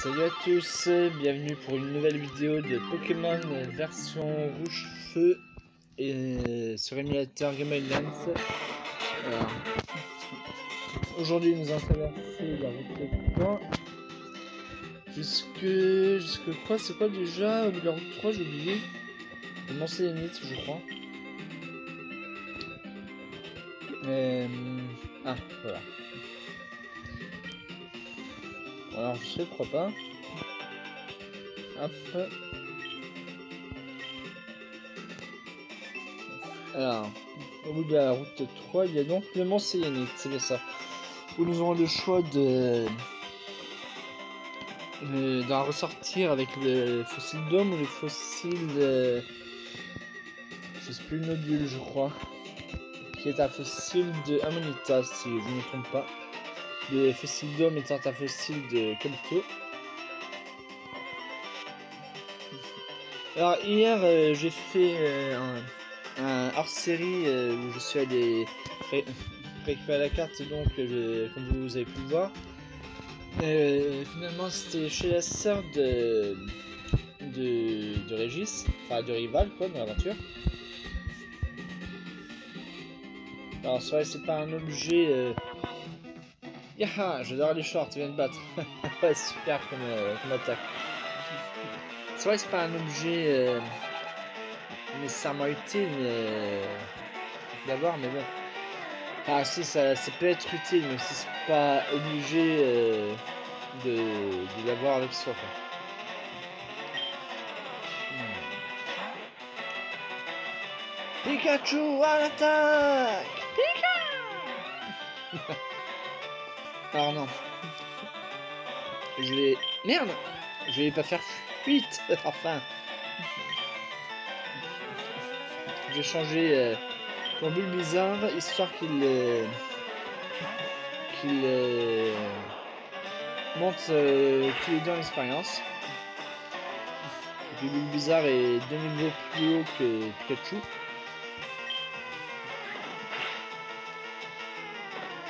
Salut à tous, bienvenue pour une nouvelle vidéo de Pokémon version rouge feu et sur émulateur Game Boy Advance. Aujourd'hui nous allons traverser la route 3 jusque quoi, c'est quoi déjà au bout de la route 3, j'ai oublié. Le Mont Sélénite, je crois. Ah voilà. Alors je sais, crois pas. Hop. Alors, au bout de la route 3, il y a donc le Mont Sélénite, c'est bien ça. Où nous aurons le choix d'en ressortir avec le fossile d'homme ou le fossile je sais plus, le nodule, je crois, qui est un fossile de Amonita, si je ne me trompe pas. Le fossile d'homme étant un fossile de Kabuto. Alors hier j'ai fait un hors-série où je suis allé récupérer la carte, donc comme vous avez pu le voir. Finalement c'était chez la sœur de Régis, enfin de Rival quoi, dans l'aventure. Alors c'est vrai, c'est pas un objet Yaha, j'adore les shorts, tu viens de battre. Ouais, super comme attaque. C'est vrai que c'est pas un objet nécessairement utile d'avoir, mais bon. Enfin si, ça peut être utile, mais si c'est pas obligé de l'avoir avec soi quoi. Pikachu à l'attaque! Pika! Alors non. Je vais... Merde! Je vais pas faire fuite! Enfin! Je vais changer pour Bulbizarre, histoire qu'il monte tous les deux en expérience. Et puis Bulbizarre est 2 niveaux plus haut que Pikachu.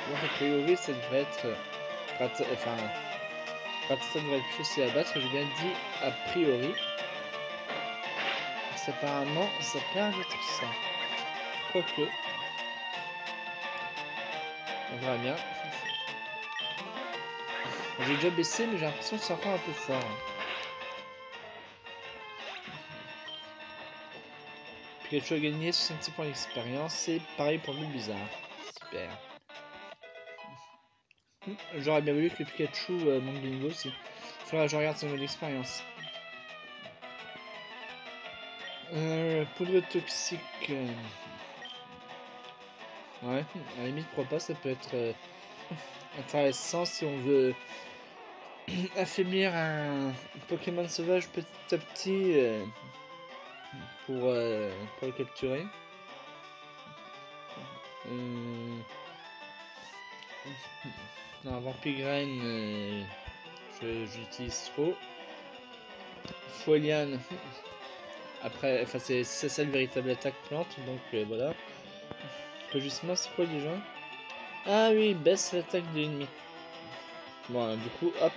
Donc a priori ça devrait être... Enfin... ça devrait être plus facile à battre, j'ai bien dit a priori. Parce qu'apparemment ça peut être ça. Quoique... On verra bien. J'ai déjà baissé, mais j'ai l'impression que c'est encore un peu fort. Pikachu a gagné 66 points d'expérience, c'est pareil pour Bulbizarre. Super. J'aurais bien voulu que le Pikachu manque de niveau aussi. Il faudra que je regarde son niveau d'expérience. Poudre toxique. Ouais, à la limite, pourquoi pas, ça peut être intéressant si on veut affaiblir un Pokémon sauvage petit à petit pour le capturer. Non, Vampigraine, j'utilise trop. Foliane, après, enfin c'est ça le véritable attaque plante, donc voilà. Rugissement, c'est quoi déjà? Ah oui, baisse l'attaque de l'ennemi. Bon, du coup, hop.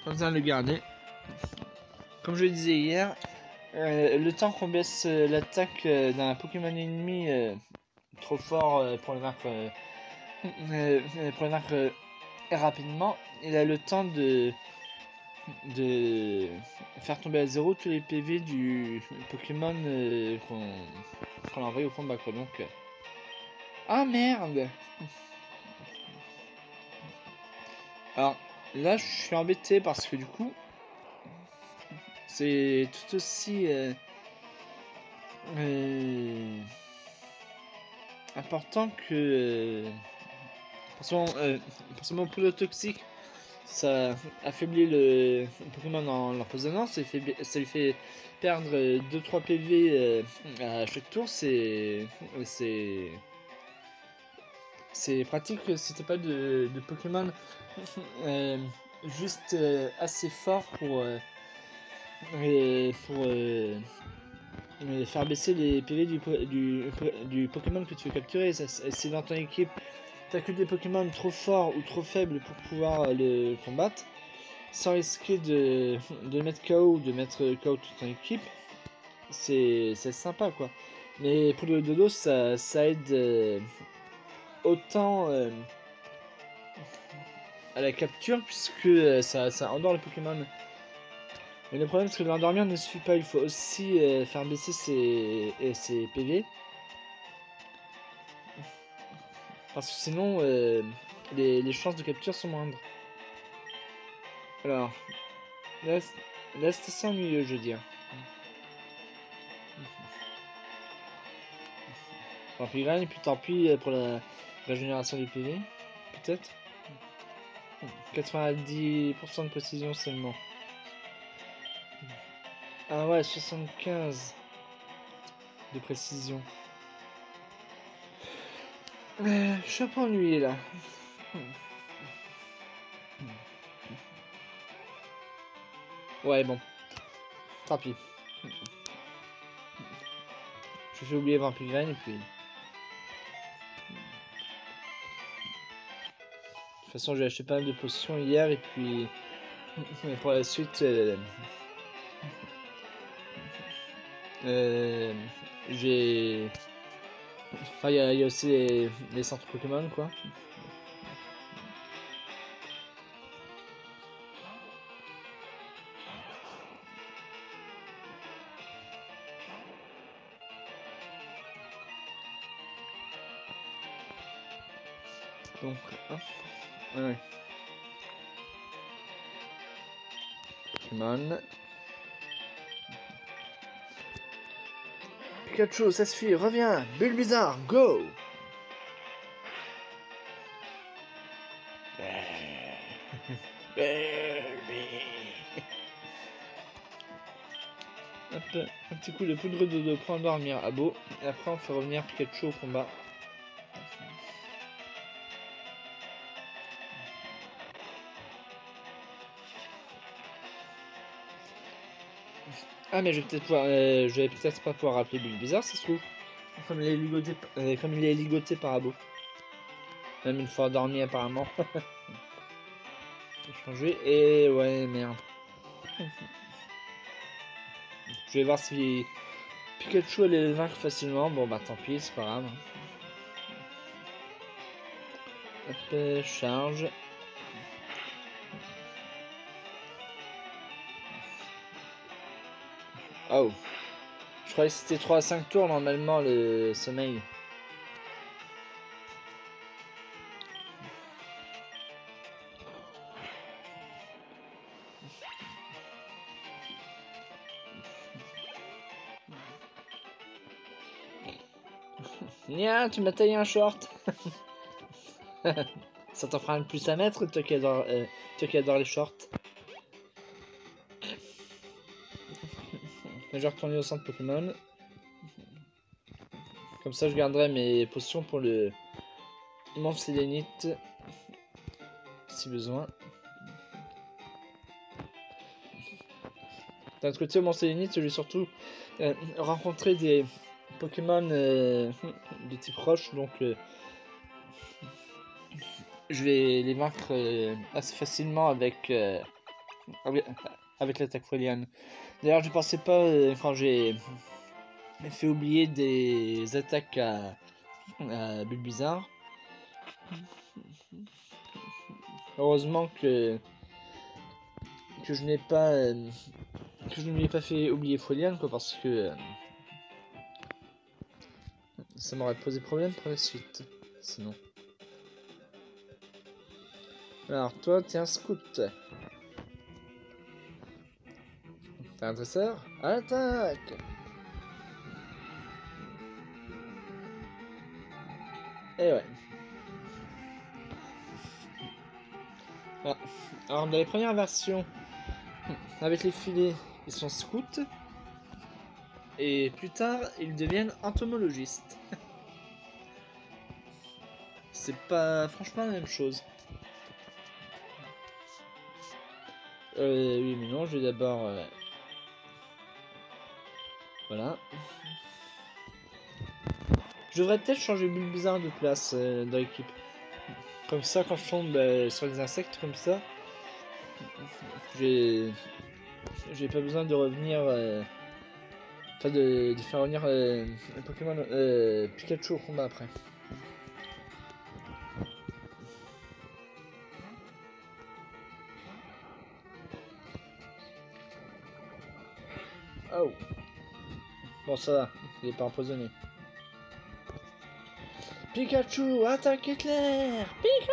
Pas besoin de le garder. Comme je le disais hier, le temps qu'on baisse l'attaque d'un Pokémon ennemi trop fort pour le vaincre rapidement, il a le temps de faire tomber à zéro tous les PV du Pokémon qu'on a envoyé au combat quoi. Donc ah merde. Alors là je suis embêté parce que du coup c'est tout aussi important que parce que mon poudre toxique ça affaiblit le Pokémon en l'empoisonnant, ça lui fait perdre 2-3 PV à chaque tour. C'est pratique si t'as pas de Pokémon juste assez fort pour faire baisser les PV du Pokémon que tu veux capturer. Si dans ton équipe t'as que des Pokémon trop forts ou trop faibles pour pouvoir le combattre, sans risquer de mettre KO ou de mettre KO toute ton équipe, c'est sympa quoi. Mais pour le dodo, ça aide autant à la capture, puisque ça endort les Pokémon. Mais le problème, c'est que l'endormir ne suffit pas, il faut aussi faire baisser ses PV. Parce que sinon, les chances de capture sont moindres. Alors, là c'est assez ennuyeux, je veux dire. Tant pis graine, et puis tant pis pour la régénération des PV, peut-être. 90% de précision seulement. Ah ouais, 75 de précision. Je suis un peu ennuyé là. Ouais, bon. Tant pis. Je vais oublier Vampirgraine et puis... De toute façon, j'ai acheté pas mal de potions hier et puis... pour la suite... j'ai... Enfin, il y a aussi les centres Pokémon, quoi. Donc, ouais. Pokémon. Pikachu, ça suffit, reviens. Bulbizarre, go. Hop, un petit coup de poudre de pour endormir Abo. Et après, on fait revenir Pikachu au combat. Ah, mais je vais peut-être pouvoir, je vais peut-être pas pouvoir appeler Bulbizarre, ça se trouve. Comme il est ligoté par Abo. Même une fois endormi apparemment. Changer et ouais merde. Je vais voir si Pikachu allait le vaincre facilement. Bon bah tant pis, c'est pas grave. Hop, charge. Oh. Je croyais que c'était 3 à 5 tours normalement le sommeil. Nia, tu m'as taillé un short. Ça t'en fera un de plus à mettre, toi qui adore les shorts. Je vais retourner au centre Pokémon. Comme ça, je garderai mes potions pour le Sélénite si besoin. D'un autre côté, au Sélénite, je vais surtout rencontrer des Pokémon de type roche, donc je vais les vaincre assez facilement avec l'attaque Foliane. D'ailleurs, je pensais pas quand j'ai fait oublier des attaques à Bulbizarre. Heureusement que je n'ai pas que je ne lui ai pas fait oublier Foliane, quoi, parce que ça m'aurait posé problème pour la suite. Sinon. Alors toi, t'es un scout. T'es un dresseur. Attaque. Et ouais. Ah. Alors dans les premières versions, avec les filets, ils sont scouts. Et plus tard, ils deviennent entomologistes. C'est pas franchement la même chose. Oui, mais non, je vais d'abord... Voilà. Je devrais peut-être changer Bulbizarre de place dans l'équipe. Comme ça, quand je tombe sur des insectes comme ça, j'ai pas besoin de revenir, enfin de faire revenir un Pokémon Pikachu au combat après. Oh, bon ça va, il est pas empoisonné. Pikachu, attaque éclair, Pika.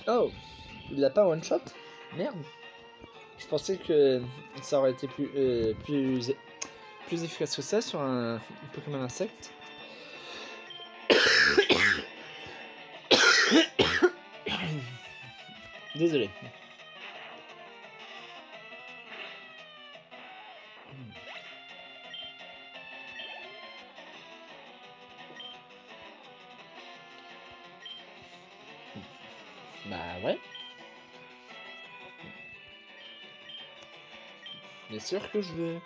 Oh, il l'a pas one shot? Merde. Je pensais que ça aurait été plus efficace que ça sur un Pokémon insecte. Désolé. Bah ouais. Bien sûr que je veux.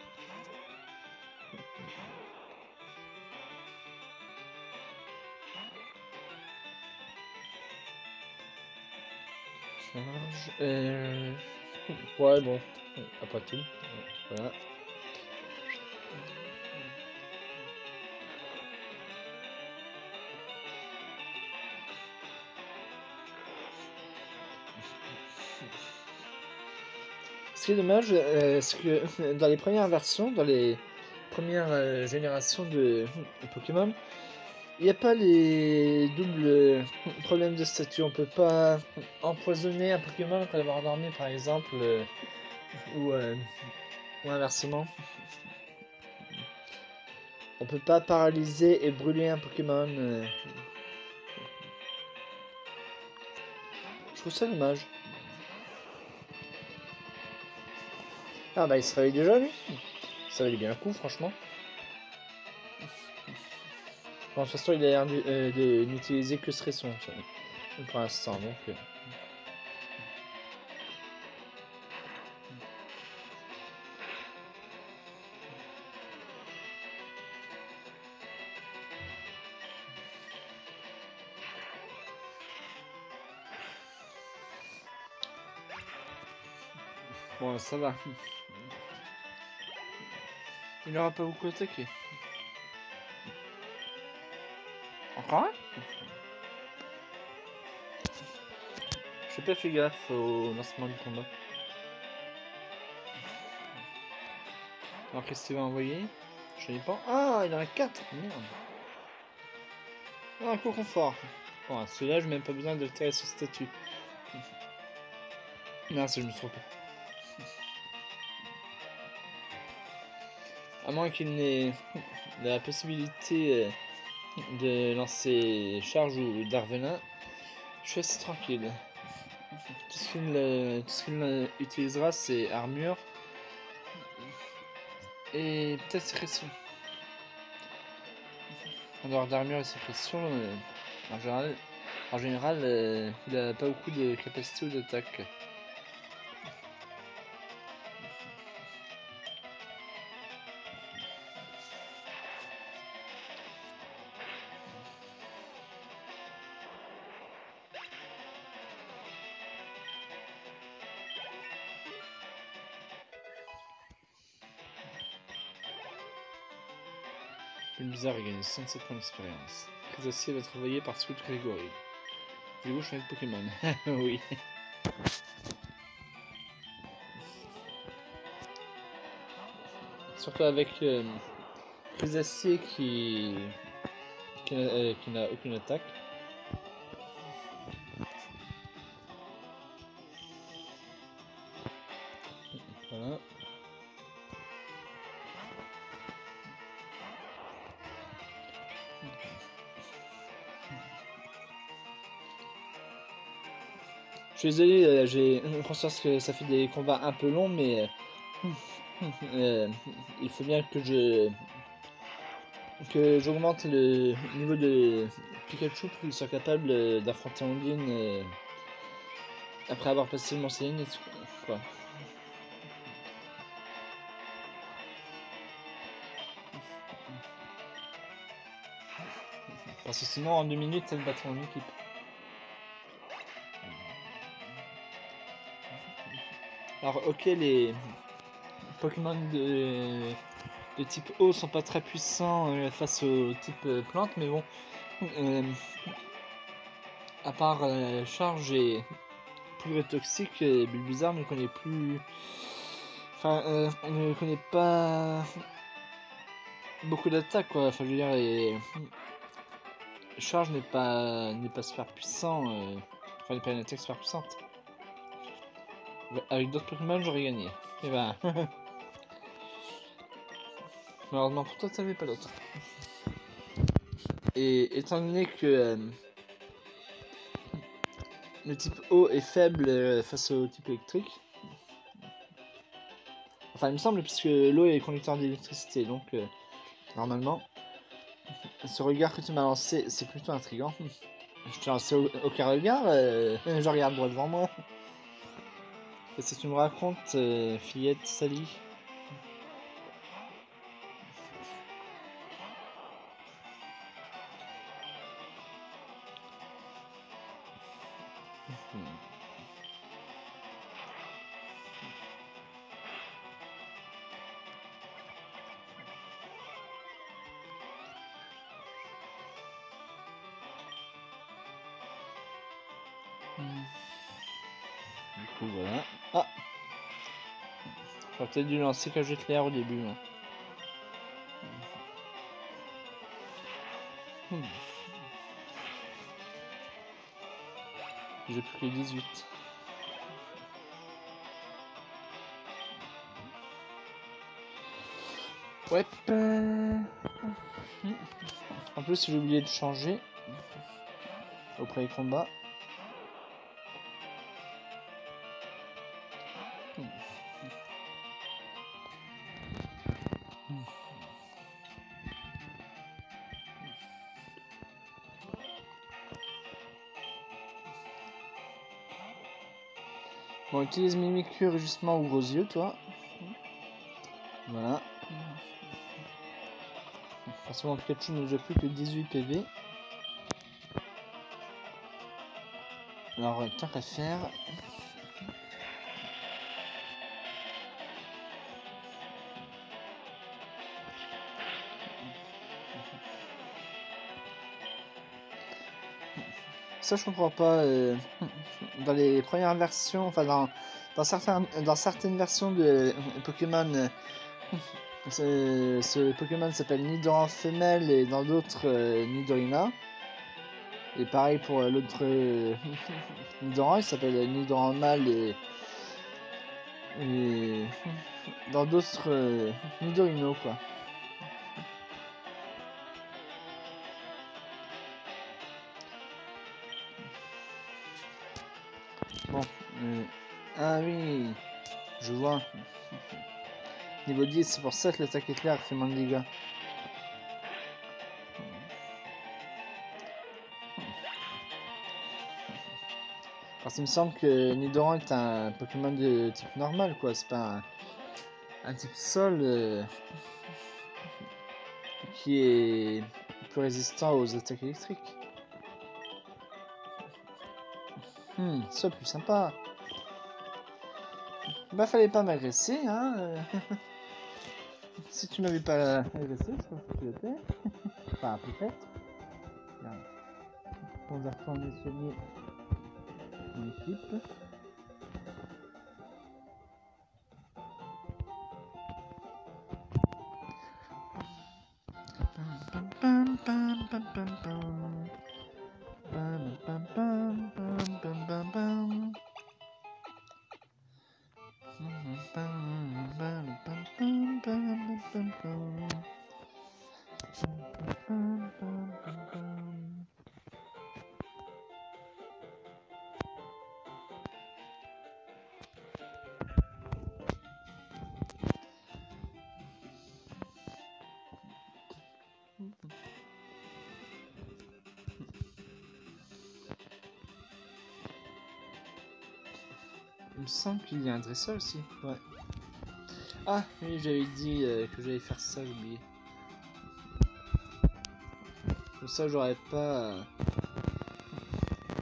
Charge. Ouais, bon. Après tout. Voilà. Ce qui est dommage, c'est que dans les premières versions, dans les premières générations de Pokémon, il n'y a pas les doubles problèmes de statut. On peut pas empoisonner un Pokémon après l'avoir endormi, par exemple, ou, ou inversement. On peut pas paralyser et brûler un Pokémon. Je trouve ça dommage. Ah bah il se réveille déjà lui. Ça valait bien le coup franchement. Bon, de toute façon il a l'air de n'utiliser que ce raison pour l'instant donc. Bon ça va. Il n'aura pas beaucoup attaqué. Encore un? J'ai pas fait gaffe au lancement du combat. Alors qu'est-ce qu'il va envoyer? Je sais pas. Ah il en a 4. Merde. Ah, un coup confort. Bon celui-là j'ai même pas besoin d'altérer son statut. Non ça je me trompe. À moins qu'il n'ait la possibilité de lancer charge ou d'arvenin, je suis assez tranquille. Tout ce qu'il utilisera c'est armure et peut-être sécrétion. En dehors d'armure et sécrétion, en général il a pas beaucoup de capacité ou d'attaque. Une bizarre a gagné 67 points d'expérience. Crésacier va être envoyé par Sweet Gregory. Voulez-vous changer de Pokémon? Oui. Surtout avec Crésacier qui n'a aucune attaque. Voilà. Je suis désolé, j'ai conscience que ça fait des combats un peu longs, mais il faut bien que j'augmente le niveau de Pikachu pour qu'il soit capable d'affronter Ondine après avoir passé le Mont-Céline et tout, quoi. Parce que sinon en 2 minutes elle battra mon équipe. Alors ok, les Pokémon de type eau sont pas très puissants face au type plante, mais bon, à part Charge et Poudre Toxique, Bulbizarre ne connaît plus... Enfin, on ne connaît pas beaucoup d'attaques, quoi. Enfin, je veux dire, Charge n'est pas super puissant, enfin, n'est pas une attaque super puissante. Avec d'autres Pokémon, j'aurais gagné. Et bah... Malheureusement pour toi, tu savais pas d'autres. Et étant donné que le type eau est faible face au type électrique, enfin il me semble, puisque l'eau est conducteur d'électricité, donc normalement, ce regard que tu m'as lancé, c'est plutôt intriguant. Je t'ai lancé aucun regard, je regarde droit devant moi. Qu'est-ce que tu me racontes, fillette Sally? Du coup, voilà. Ah! J'aurais peut-être dû lancer cage éclair au début. Hein. J'ai plus que 18. Ouais. En plus, j'ai oublié de changer au premier combat. Bon, utilise Mimikyu justement ou gros yeux, toi. Voilà. Forcément, Pikachu ne joue plus que 18 PV. Alors, tant qu'à faire. Ça, je comprends pas. Dans les premières versions, enfin, dans certaines versions de Pokémon, ce Pokémon s'appelle Nidoran femelle et dans d'autres, Nidorina. Et pareil pour l'autre Nidoran, il s'appelle Nidoran mâle et dans d'autres Nidorino, quoi. Bon, ah oui, je vois. Niveau 10, c'est pour ça que l'attaque éclair fait moins de dégâts. Parce qu'il me semble que Nidoran est un Pokémon de type normal, quoi. C'est pas un type sol qui est plus résistant aux attaques électriques. Ça plus sympa. Bah fallait pas m'agresser, hein. Si tu m'avais pas agressé, je pense que tu l'étais. Enfin, peut-être. On va retourner soigner mon équipe. Il me semble qu'il y a un dresseur aussi. Ouais. Ah oui, j'avais dit que j'allais faire ça, j'ai oublié. Comme ça, j'aurais pas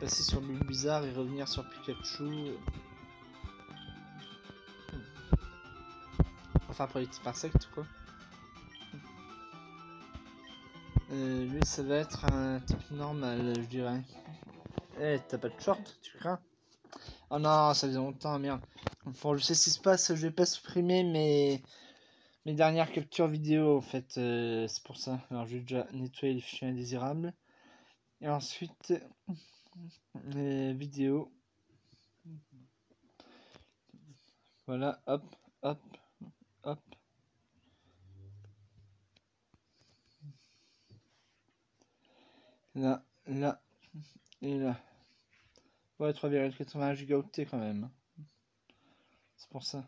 passer sur Bulbizarre et revenir sur Pikachu. Enfin, après les petits insectes, quoi. Lui, ça va être un type normal, je dirais. Eh, t'as pas de short, tu crains? Oh non, ça faisait longtemps, merde. Bon, je sais ce qui se passe, je vais pas supprimer mes dernières captures vidéo, en fait. C'est pour ça. Alors, je vais déjà nettoyer les fichiers indésirables. Et ensuite, les vidéos. Voilà, hop, hop, hop. Là, là, et là. Ouais, 3,81 gigaoctets quand même. C'est pour ça.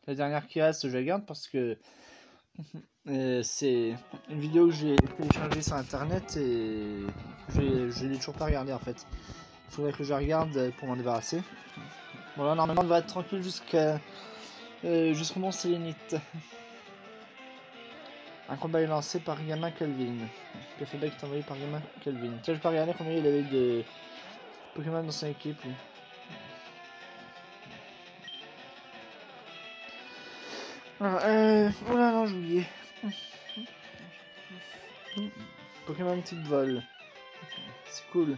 La dernière qui reste, je la garde parce que c'est une vidéo que j'ai téléchargée sur internet et je l'ai toujours pas regardée en fait. Il faudrait que je la regarde pour m'en débarrasser. Bon là normalement on va être tranquille jusqu'au mont Sélénite. Un combat est lancé par Gamma Calvin. Café Bec est envoyé par Gamma Calvin. Tiens, je peux regarder combien il avait de Pokémon dans son équipe lui. Alors, oh là non, j'ai oublié. Pokémon type vol. C'est cool.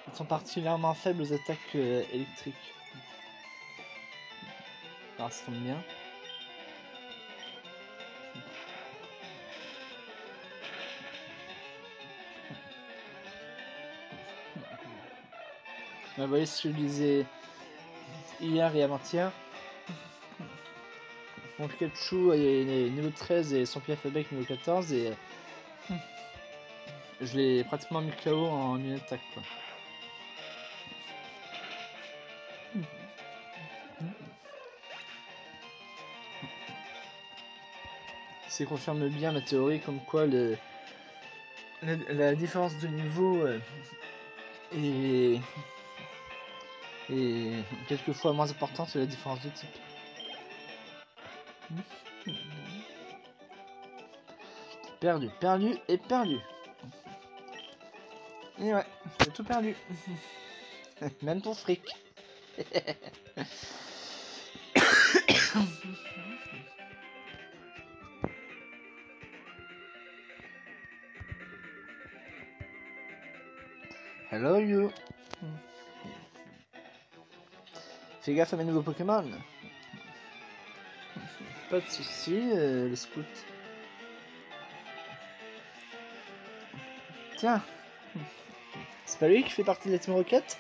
Ils sont particulièrement faibles aux attaques électriques. Alors ça tombe bien. Vous voyez ce que je disais hier et avant-hier. Mon Pikachu est niveau 13 et son Piafabek niveau 14 et je l'ai pratiquement mis KO en une attaque quoi. Ça confirme bien ma théorie comme quoi la différence de niveau est quelquefois moins importante que la différence de type. Perdu, perdu et perdu. Et ouais, j'ai tout perdu. Même ton fric. Hello you. Fais gaffe à mes nouveaux Pokémon. Pas de soucis, le scout. Tiens, c'est pas lui qui fait partie de la Team Rocket?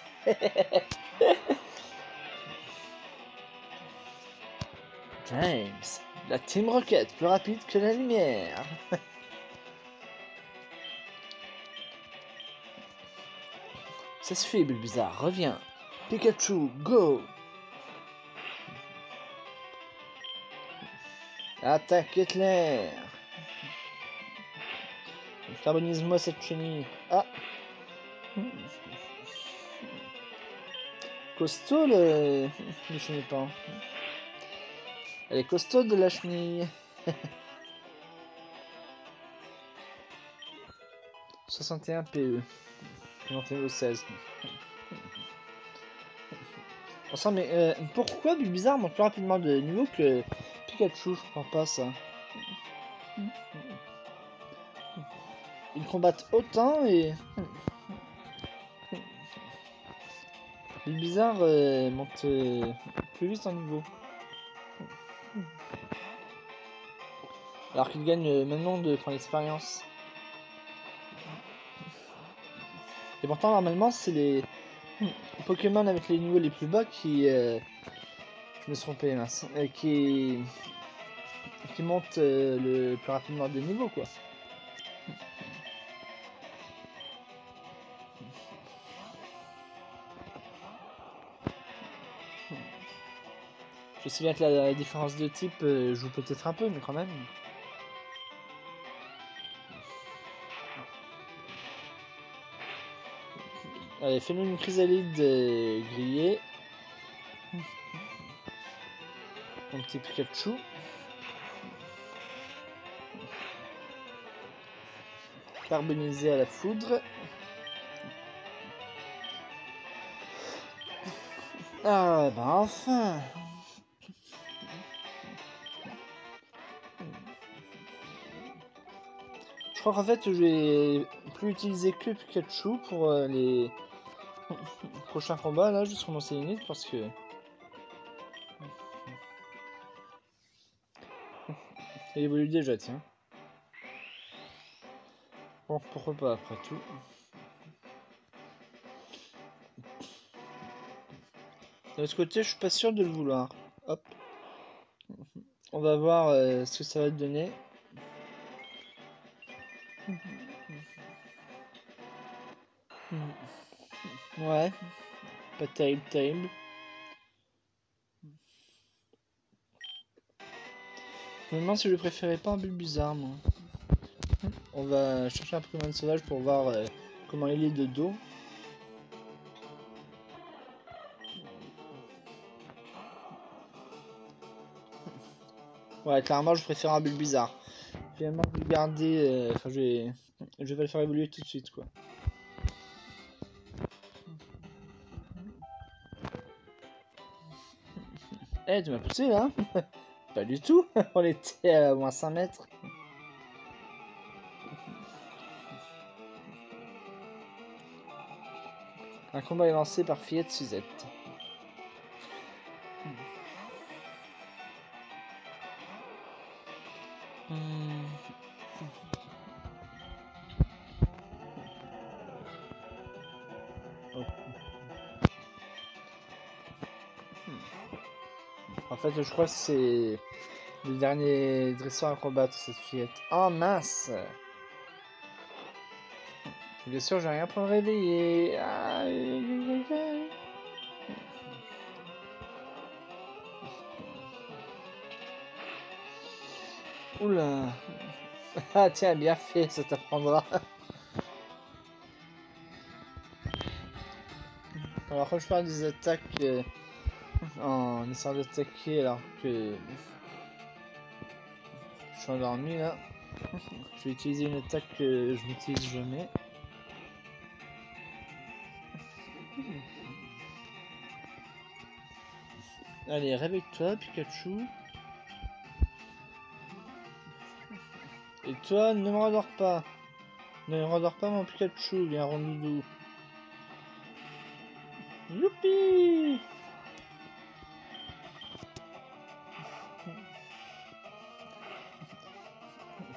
James, la Team Rocket, plus rapide que la lumière. Ça suffit, Bulbizarre, reviens. Pikachu, go! Attaque éclair! Carbonise-moi cette chenille. Ah! Costaud le chenipan. Elle est costaud de la chenille. 61 PE. Monté au 16. Enfin, mais pourquoi Bulbizarre monte plus rapidement de niveau que Pikachu? Je comprends pas ça. Ils combattent autant et Bulbizarre monte plus vite en niveau. Alors qu'il gagne maintenant de prendre l'expérience. Et pourtant normalement c'est les Pokémon avec les niveaux les plus bas qui je me suis trompé mince, qui montent le plus rapidement des niveaux quoi. Je sais bien que la différence de type joue peut-être un peu, mais quand même. Allez, fais-nous une chrysalide grillée. mon petit Pikachu. Carbonisé à la foudre. Ah bah enfin. Je crois qu'en fait je vais plus utiliser que Pikachu pour les prochains combats là, juste remonter les limites parce que il évolue déjà, tiens. Bon, pourquoi pas après tout. De ce côté, je suis pas sûr de le vouloir. Hop. On va voir ce que ça va te donner. Ouais. Pas terrible, terrible. Je me demande si je préférais pas un Bulbizarre, moi. On va chercher un Pokémon sauvage pour voir comment il est de dos. Ouais, clairement, je préfère un Bulbizarre. Finalement, je vais le garder. Enfin, je vais le faire évoluer tout de suite, quoi. Eh, tu m'as poussé là? Pas du tout. On était à moins 5 mètres. Un combat est lancé par Fillette Suzette. En fait, je crois que c'est le dernier dresseur à combattre, cette fillette. Oh mince! Bien sûr, j'ai rien pour le réveiller. Oula! Ah tiens, bien fait, ça t'apprendra. Alors, quand je parle des attaques en essayant d'attaquer alors que je suis endormi là, je vais utiliser une attaque que je n'utilise jamais. Allez, réveille-toi, Pikachu. Et toi, ne me rendors pas. Ne me rendors pas, mon Pikachu, viens rondoudou. Youpi!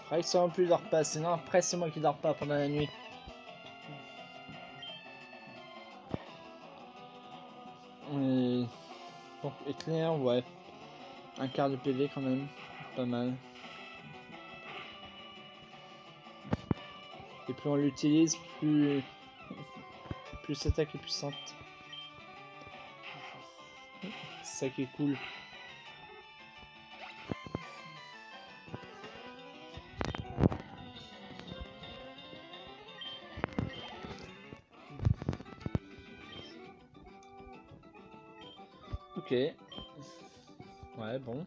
Faudrait que plus dort pas, sinon après c'est moi qui dors pas pendant la nuit. Bon, éclair, ouais. Un quart de PV quand même, pas mal. Et plus on l'utilise, plus cette attaque est puissante. C'est ça qui est cool. Ok. Ouais, bon.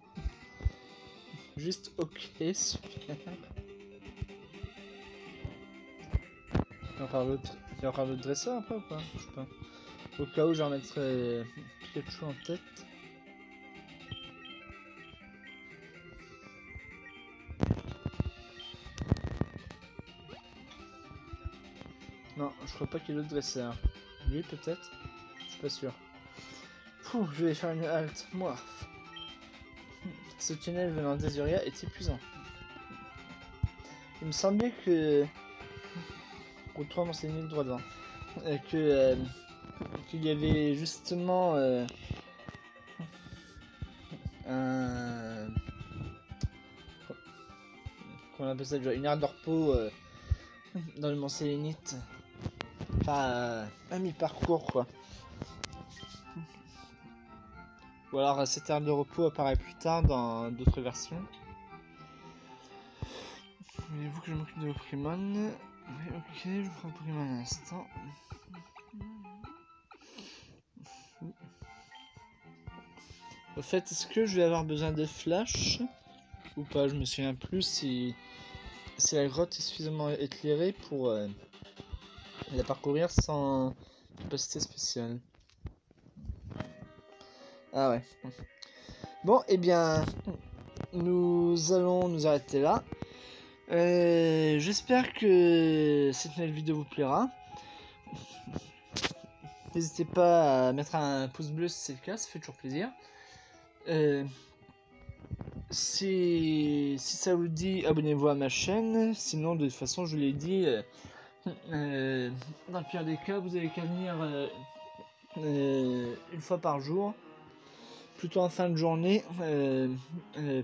Juste ok, super. Il y a encore l'autre dresseur après ou pas? Je sais pas. Au cas où j'en mettrais Pikachu en tête. Non, je crois pas qu'il y ait d'autres dresseurs. Lui peut-être? Je suis pas sûr. Pouh, je vais faire une halte, moi. Ce tunnel venant d'Azuria est épuisant. Il me semblait que... Retrouve mon le droit devant. Qu'il y avait justement un... Comment on appelle ça déjà? Une aire de repos dans le Mont Sélénite. Enfin, un mi-parcours quoi. Ou alors cette aire de repos apparaît plus tard dans d'autres versions. Voulez-vous que je m'occupe de vos Pokémon? Oui, ok, je prends un Pokémon à l'instant. Au fait, est-ce que je vais avoir besoin de flash ou pas? Je me souviens plus si la grotte est suffisamment éclairée pour la parcourir sans capacité spéciale. Ah ouais. Bon, et bien, nous allons nous arrêter là. J'espère que cette nouvelle vidéo vous plaira. N'hésitez pas à mettre un pouce bleu si c'est le cas, ça fait toujours plaisir. Si ça vous dit, abonnez-vous à ma chaîne. Sinon, de toute façon, je vous l'ai dit, dans le pire des cas, vous avez qu'à venir une fois par jour, plutôt en fin de journée,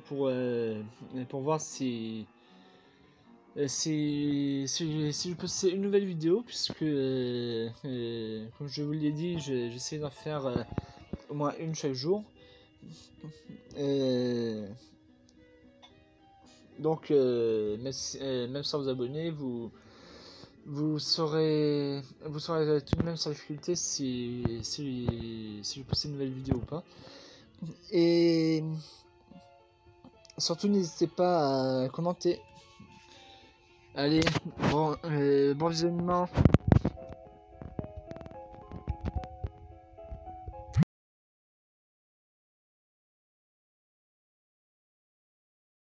pour voir si je postais une nouvelle vidéo, puisque comme je vous l'ai dit, j'essaie d'en faire au moins une chaque jour. Donc même sans vous abonner, vous saurez tout de même sans difficulté si je poste une nouvelle vidéo ou pas. Et surtout n'hésitez pas à commenter. Allez, bon visionnement.